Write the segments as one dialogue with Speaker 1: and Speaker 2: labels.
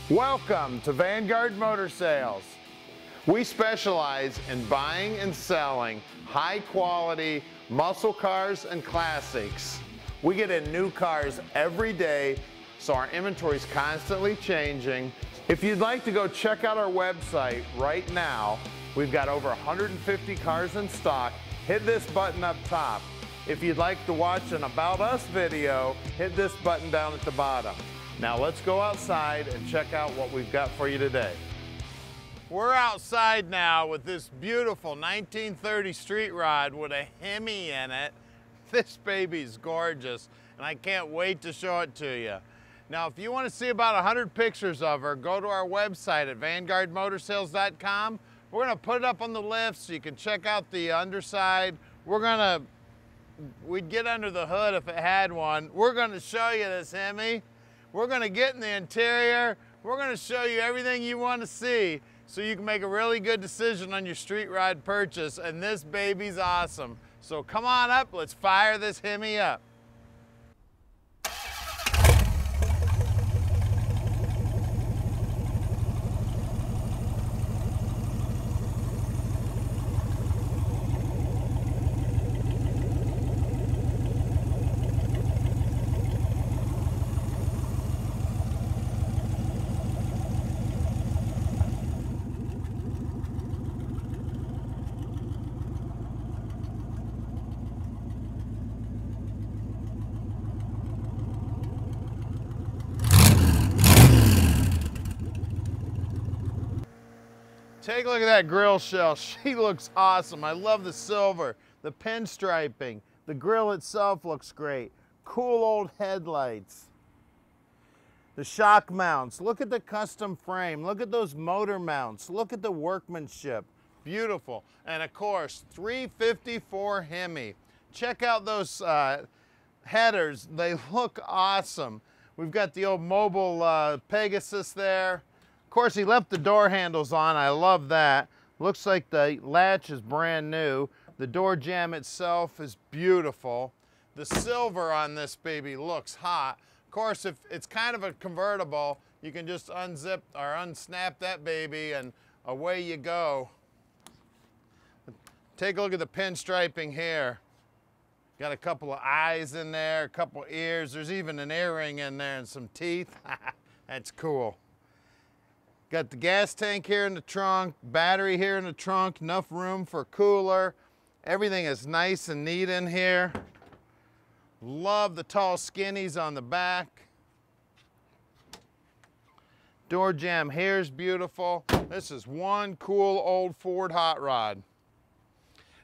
Speaker 1: Welcome to Vanguard Motor Sales. We specialize in buying and selling high quality muscle cars and classics. We get in new cars every day, so our inventory is constantly changing. If you'd like to go check out our website right now, we've got over 150 cars in stock. Hit this button up top. If you'd like to watch an About Us video, hit this button down at the bottom. Now let's go outside and check out what we've got for you today. We're outside now with this beautiful 1930 street rod with a Hemi in it. This baby's gorgeous, and I can't wait to show it to you. Now, if you want to see about 100 pictures of her, go to our website at vanguardmotorsales.com. We're going to put it up on the lift so you can check out the underside. We'd get under the hood if it had one. We're going to show you this Hemi. We're going to get in the interior. We're going to show you everything you want to see so you can make a really good decision on your street rod purchase. And this baby's awesome. So come on up, let's fire this Hemi up. Take a look at that grill shell. She looks awesome. I love the silver, the pinstriping. The grill itself looks great. Cool old headlights. The shock mounts. Look at the custom frame. Look at those motor mounts. Look at the workmanship. Beautiful. And of course, 354 Hemi. Check out those headers. They look awesome. We've got the old mobile Pegasus there. Of course, he left the door handles on. I love that. Looks like the latch is brand new. The door jamb itself is beautiful. The silver on this baby looks hot. Of course, if it's kind of a convertible, you can just unzip or unsnap that baby and away you go. Take a look at the pinstriping here. Got a couple of eyes in there, a couple ears. There's even an earring in there and some teeth. That's cool. Got the gas tank here in the trunk, battery here in the trunk, enough room for a cooler. Everything is nice and neat in here. Love the tall skinnies on the back. Door jamb here is beautiful. This is one cool old Ford hot rod.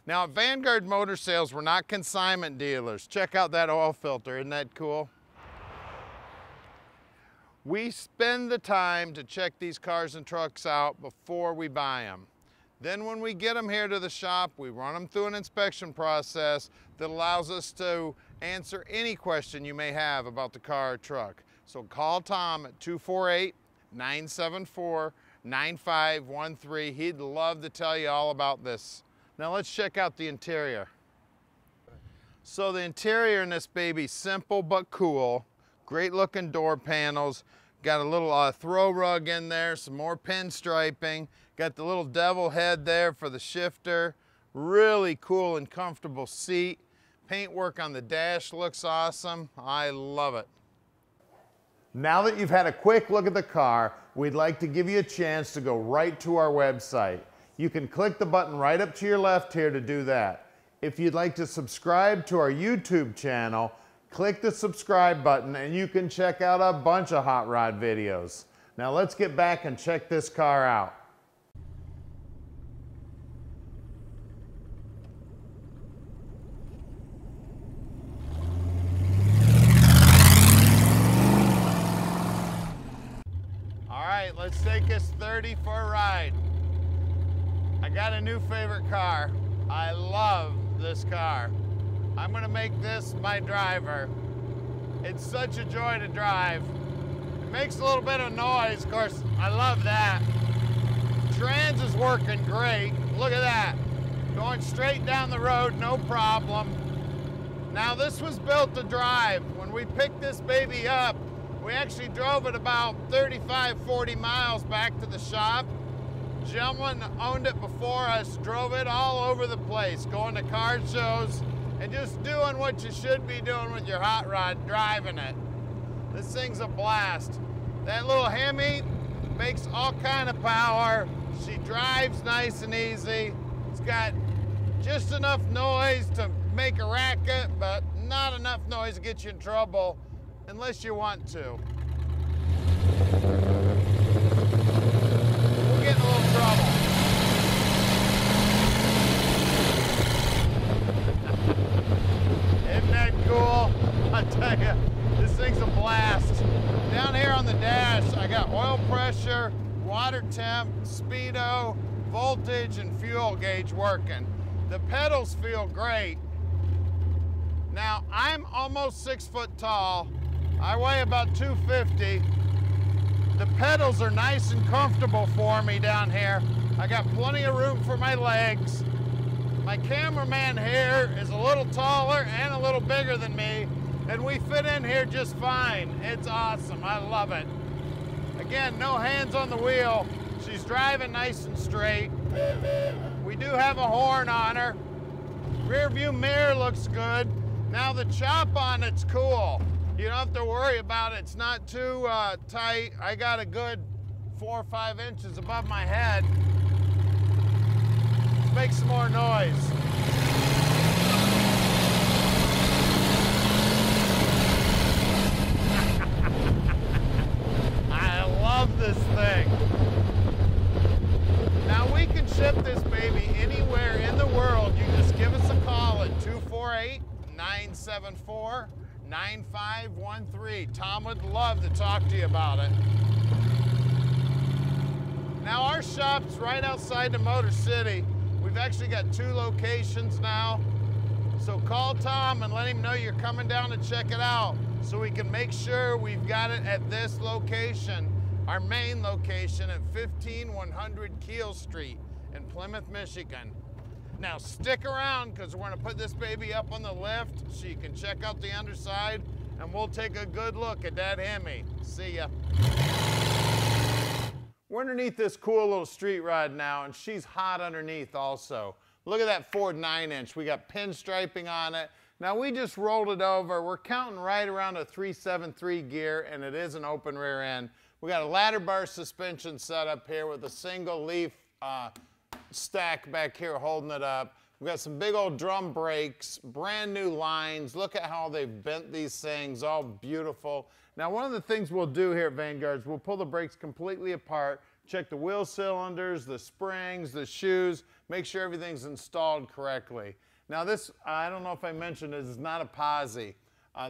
Speaker 1: Now at Vanguard Motor Sales, we're not consignment dealers. Check out that oil filter, isn't that cool? We spend the time to check these cars and trucks out before we buy them. Then when we get them here to the shop, we run them through an inspection process that allows us to answer any question you may have about the car or truck. So call Tom at 248-974-9513. He'd love to tell you all about this. Now let's check out the interior. So the interior in this baby, simple but cool. Great looking door panels. Got a little throw rug in there, some more pinstriping. Got the little devil head there for the shifter. Really cool and comfortable seat. Paintwork on the dash looks awesome. I love it. Now that you've had a quick look at the car, we'd like to give you a chance to go right to our website. You can click the button right up to your left here to do that. If you'd like to subscribe to our YouTube channel, click the subscribe button and you can check out a bunch of hot rod videos. Now let's get back and check this car out. All right, let's take this 30 for a ride. I got a new favorite car. I love this car. I'm gonna make this my driver. It's such a joy to drive. It makes a little bit of noise, of course, I love that. Trans is working great. Look at that. Going straight down the road, no problem. Now this was built to drive. When we picked this baby up, We actually drove it about 35, 40 miles back to the shop. Gentleman owned it before us, drove it all over the place, going to car shows and just doing what you should be doing with your hot rod, driving it. This thing's a blast. That little Hemi makes all kind of power. She drives nice and easy. It's got just enough noise to make a racket, but not enough noise to get you in trouble unless you want to. We'll get in a little trouble. Isn't that cool? I tell you, this thing's a blast. Down here on the dash, I got oil pressure, water temp, speedo, voltage, and fuel gauge working. The pedals feel great. Now, I'm almost 6 foot tall. I weigh about 250. The pedals are nice and comfortable for me down here. I got plenty of room for my legs. My cameraman here is a little taller and a little bigger than me, and we fit in here just fine. It's awesome, I love it. Again, no hands on the wheel. She's driving nice and straight. We do have a horn on her. Rear view mirror looks good. Now the chop on it's cool. You don't have to worry about it. It's not too tight. I got a good 4 or 5 inches above my head. Let's make some more noise. I love this thing. Now we can ship this baby anywhere in the world. You just give us a call at 248-974-9513. Tom would love to talk to you about it. Now our shop's right outside the Motor City. We've actually got 2 locations now. So call Tom and let him know you're coming down to check it out so we can make sure we've got it at this location, our main location at 15100 Keel Street in Plymouth, Michigan. Now stick around because we're gonna put this baby up on the lift so you can check out the underside and we'll take a good look at that Hemi. See ya. We're underneath this cool little street rod now and she's hot underneath also. Look at that Ford 9-inch. We got pinstriping on it. Now we just rolled it over. We're counting right around a 373 gear and it is an open rear end. We got a ladder bar suspension set up here with a single leaf stack back here holding it up. We got some big old drum brakes, brand new lines. Look at how they've bent these things, all beautiful. Now one of the things we'll do here at Vanguard is we'll pull the brakes completely apart, check the wheel cylinders, the springs, the shoes, make sure everything's installed correctly. Now this, I don't know if I mentioned, this is not a posi.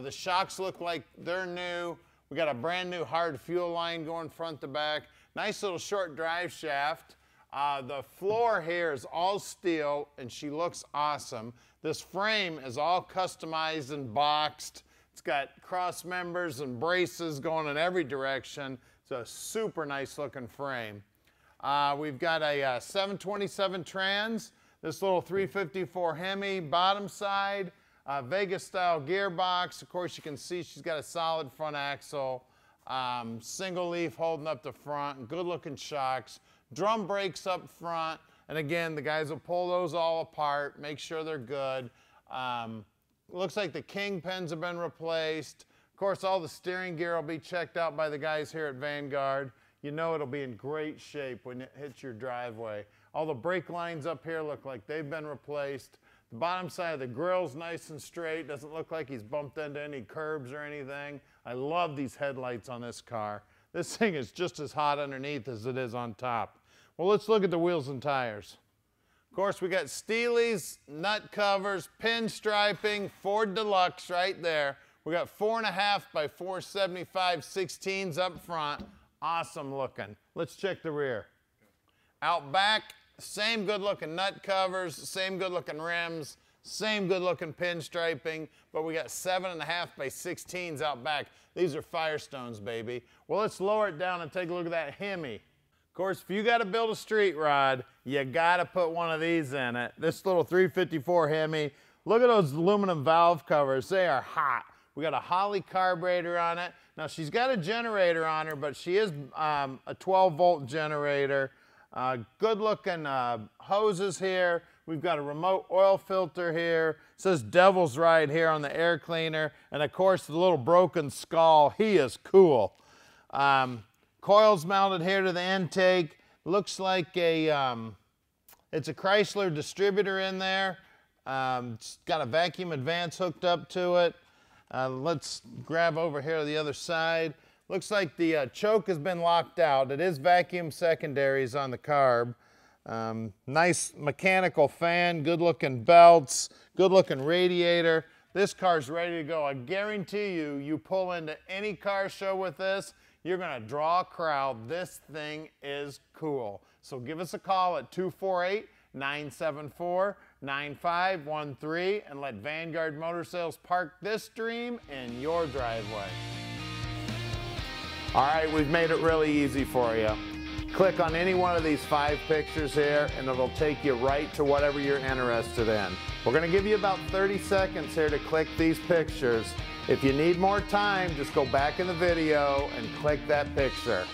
Speaker 1: The shocks look like they're new. We got a brand new hard fuel line going front to back. Nice little short drive shaft. The floor here is all steel and she looks awesome. This frame is all customized and boxed. It's got cross members and braces going in every direction. It's a super nice looking frame. We've got a 727 trans, this little 354 Hemi bottom side, Vegas style gearbox. Of course you can see she's got a solid front axle, single leaf holding up the front, good looking shocks. Drum brakes up front, and again, the guys will pull those all apart, make sure they're good. Looks like the kingpins have been replaced. Of course, all the steering gear will be checked out by the guys here at Vanguard. You know it'll be in great shape when it hits your driveway. All the brake lines up here look like they've been replaced. The bottom side of the grill's nice and straight. Doesn't look like he's bumped into any curbs or anything. I love these headlights on this car. This thing is just as hot underneath as it is on top. Well, let's look at the wheels and tires. Of course, we got Steely's, nut covers, pinstriping, Ford Deluxe right there. We got 4.5 by 475 16s up front. Awesome looking. Let's check the rear. Out back, same good looking nut covers, same good looking rims, same good looking pinstriping, but we got 7.5 by 16s out back. These are Firestones, baby. Well, let's lower it down and take a look at that Hemi. Of course, if you got to build a street rod, you got to put one of these in it. This little 354 Hemi. Look at those aluminum valve covers. They are hot. We got a Holly carburetor on it. Now she's got a generator on her, but she is a 12-volt generator. Good looking hoses here. We've got a remote oil filter here. It says Devil's Ride here on the air cleaner. And of course the little broken skull, he is cool. Coils mounted here to the intake. Looks like it's a Chrysler distributor in there. It's got a vacuum advance hooked up to it. Let's grab over here to the other side. Looks like the choke has been locked out. It is vacuum secondaries on the carb. Nice mechanical fan, good looking belts, good looking radiator. This car's ready to go. I guarantee you, you pull into any car show with this, you're gonna draw a crowd. This thing is cool. So give us a call at 248-974-9513 and let Vanguard Motor Sales park this dream in your driveway. All right, we've made it really easy for you. Click on any one of these 5 pictures here and it'll take you right to whatever you're interested in. We're gonna give you about 30 seconds here to click these pictures. If you need more time, just go back in the video and click that picture.